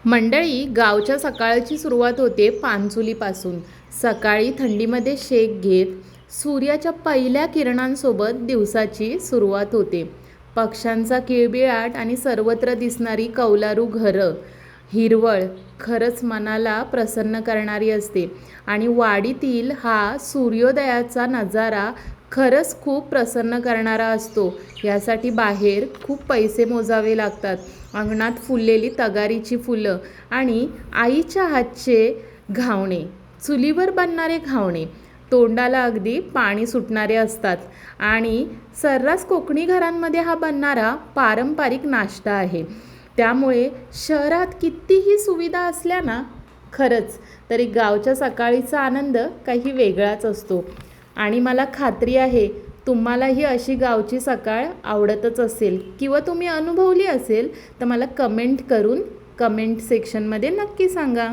मंडळी, गावच्या सकाळची सुरुवात होते पानचुलीपासून. सकाळी थंडीमध्ये शेक घेत सूर्याच्या पहिल्या किरणांसोबत दिवसाची सुरुवात होते. पक्ष्यांचा किलबिलाट आणि सर्वत्र दिसणारी कौलारू घरं, हिरवळ खरंच मनाला प्रसन्न करणारी असते. आणि वाडीतील हा सूर्योदयाचा नजारा खरंच खूप प्रसन्न करणारा असतो. यासाठी बाहेर खूप पैसे मोजावे लागतात. अंगणात फुललेली तगारीची फुलं आणि आईच्या हातचे घावणे, चुलीवर बनणारे घावणे तोंडाला अगदी पाणी सुटणारे असतात. आणि सर्रास कोकणी घरांमध्ये हा बनणारा पारंपरिक नाश्ता आहे. त्यामुळे शहरात कितीही सुविधा असल्या ना, खरंच तरी गावच्या सकाळीचा आनंद काही वेगळाच असतो. आणि मला खात्री आहे तुम्हालाही अशी गावची सकाळ आवडतच असेल किंवा तुम्ही अनुभवली असेल, तर मला कमेंट करून कमेंट सेक्शनमध्ये नक्की सांगा.